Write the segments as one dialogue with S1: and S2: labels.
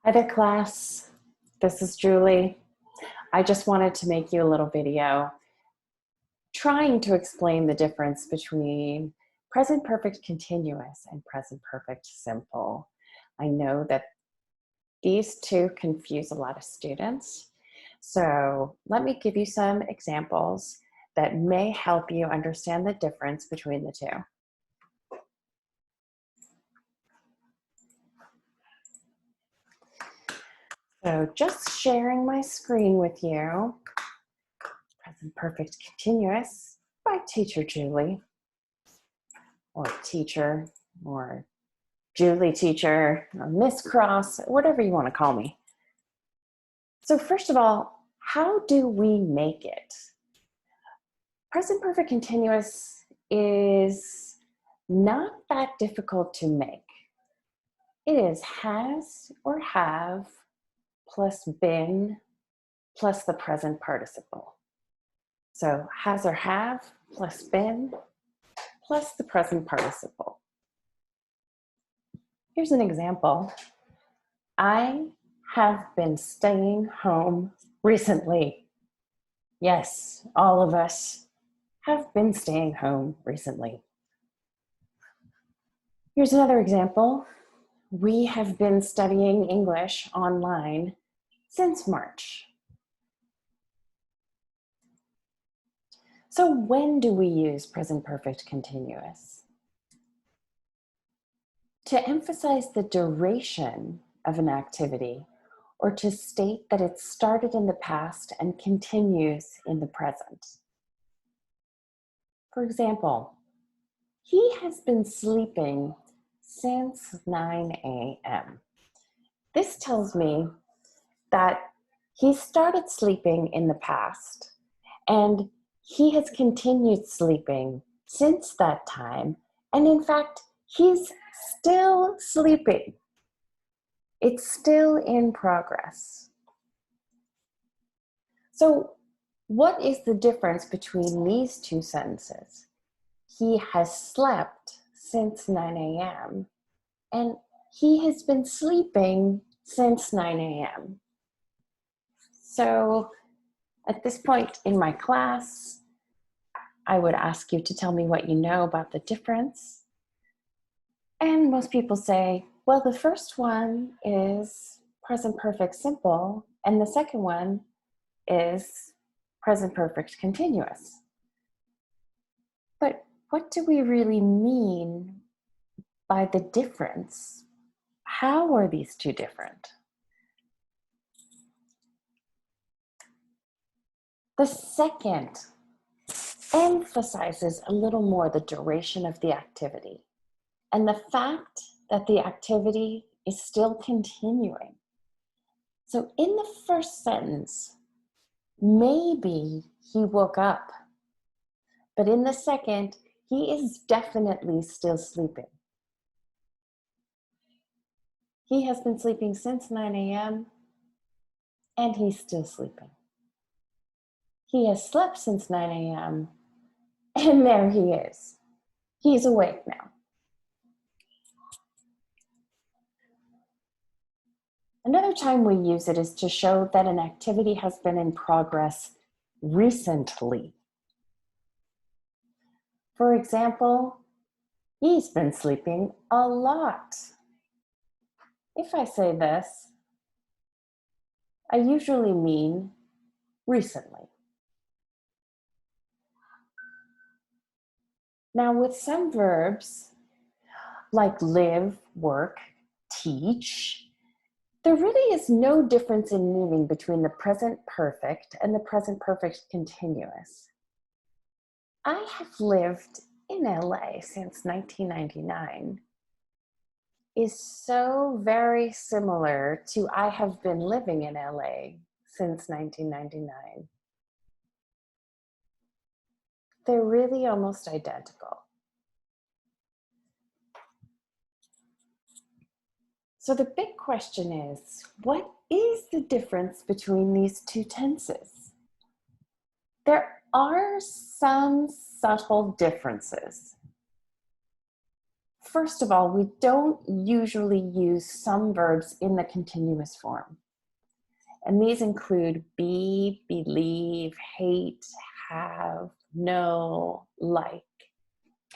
S1: Hi there, class. This is Julie. I just wanted to make you a little video trying to explain the difference between present perfect continuous and present perfect simple. I know that these two confuse a lot of students. So let me give you some examples that may help you understand the difference between the two. So just sharing my screen with you. Present perfect continuous by Teacher Julie, or teacher, or Julie teacher, or Miss Cross, whatever you want to call me. So first of all, how do we make it? Present perfect continuous is not that difficult to make. It is has or have plus been plus the present participle. So has or have plus been plus the present participle. Here's an example. I have been staying home recently. Yes, all of us have been staying home recently. Here's another example. We have been studying English online since March. So when do we use present perfect continuous? To emphasize the duration of an activity, or to state that it started in the past and continues in the present. For example, he has been sleeping since 9 a.m. This tells me that he started sleeping in the past and he has continued sleeping since that time. And in fact, he's still sleeping. It's still in progress. So what is the difference between these two sentences? He has slept since 9 a.m. and he has been sleeping since 9 a.m. So at this point in my class, I would ask you to tell me what you know about the difference. And most people say, well, the first one is present perfect simple, and the second one is present perfect continuous. But what do we really mean by the difference? How are these two different? The second emphasizes a little more the duration of the activity and the fact that the activity is still continuing. So in the first sentence, maybe he woke up, but in the second, he is definitely still sleeping. He has been sleeping since 9 a.m. and he's still sleeping. He has slept since 9 a.m. and there he is. He's awake now. Another time we use it is to show that an activity has been in progress recently. For example, he's been sleeping a lot. If I say this, I usually mean recently. Now with some verbs, like live, work, teach, there really is no difference in meaning between the present perfect and the present perfect continuous. I have lived in LA since 1999 is so very similar to I have been living in LA since 1999. They're really almost identical. So the big question is, what is the difference between these two tenses? There are some subtle differences. first of all, we don't usually use some verbs in the continuous form. And these include be, believe, hate, have, know, like,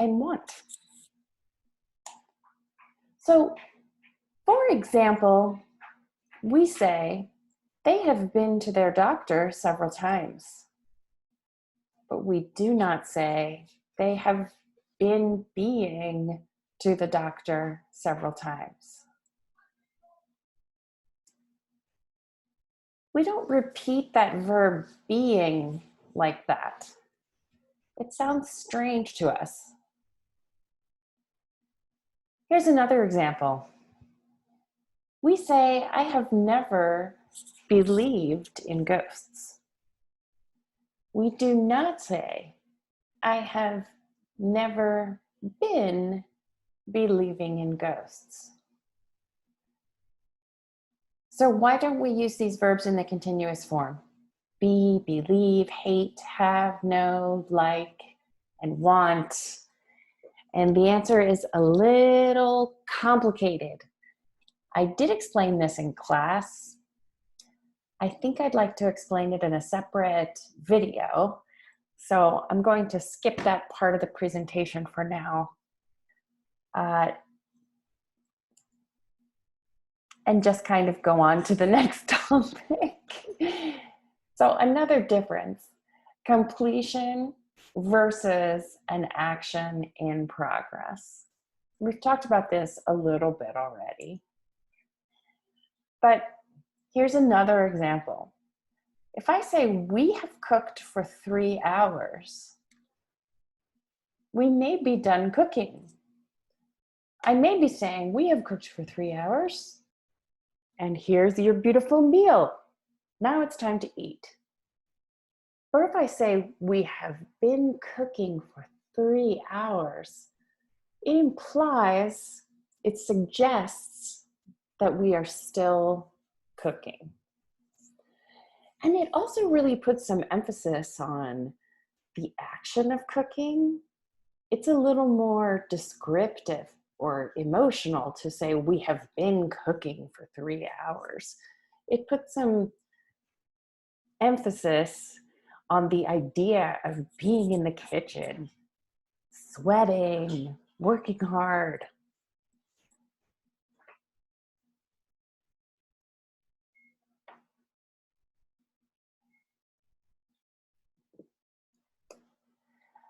S1: and want. So, for example, we say, they have been to their doctor several times. But we do not say, they have been being to the doctor several times. We don't repeat that verb being like that. It sounds strange to us. Here's another example. We say, I have never believed in ghosts. We do not say, I have never been believing in ghosts. So why don't we use these verbs in the continuous form? Be, believe, hate, have, know, like, and want. And the answer is a little complicated. I did explain this in class. I think I'd like to explain it in a separate video. So I'm going to skip that part of the presentation for now. And just kind of go on to the next topic. So another difference, completion versus an action in progress. We've talked about this a little bit already. But here's another example. If I say we have cooked for 3 hours, we may be done cooking. I may be saying we have cooked for 3 hours, and here's your beautiful meal. Now it's time to eat. Or if I say we have been cooking for 3 hours, it implies, it suggests that we are still cooking. And it also really puts some emphasis on the action of cooking. It's a little more descriptive or emotional to say we have been cooking for 3 hours. It puts some emphasis on the idea of being in the kitchen, sweating, working hard.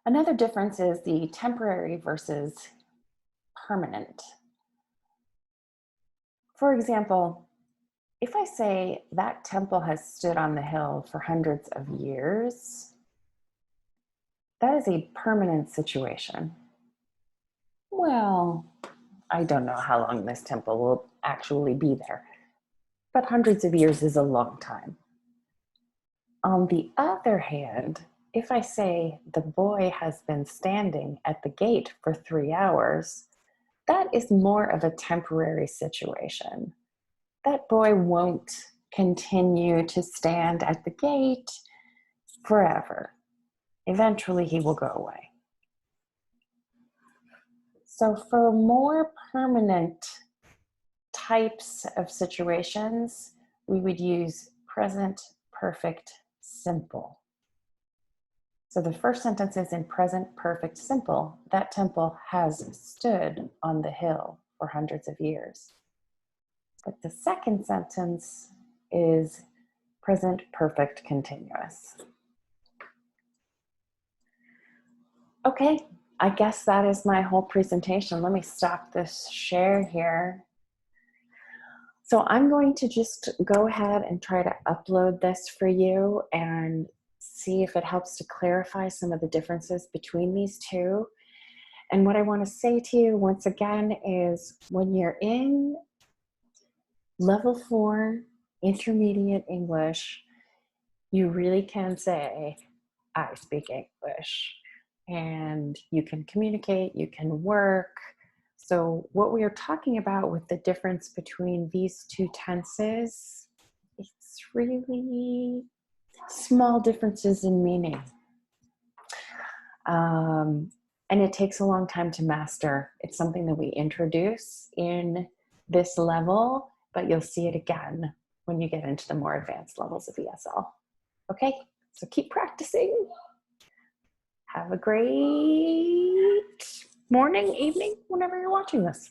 S1: Another difference is the temporary versus permanent. For example, if I say that temple has stood on the hill for hundreds of years, that is a permanent situation. Well, I don't know how long this temple will actually be there, but hundreds of years is a long time. On the other hand, if I say the boy has been standing at the gate for 3 hours, that is more of a temporary situation. That boy won't continue to stand at the gate forever. Eventually he will go away. So for more permanent types of situations, we would use present perfect simple. So the first sentence is in present perfect simple. That temple has stood on the hill for hundreds of years. But the second sentence is present perfect continuous. Okay, I guess that is my whole presentation. Let me stop this share here. So I'm going to just go ahead and try to upload this for you and see if it helps to clarify some of the differences between these two. And what I want to say to you once again is when you're in level 4 intermediate English, you really can say, I speak English, and you can communicate, you can work. So what we are talking about with the difference between these two tenses, it's really small differences in meaning. And it takes a long time to master. It's something that we introduce in this level, but you'll see it again when you get into the more advanced levels of ESL. Okay, so keep practicing. Have a great morning, evening, whenever you're watching this.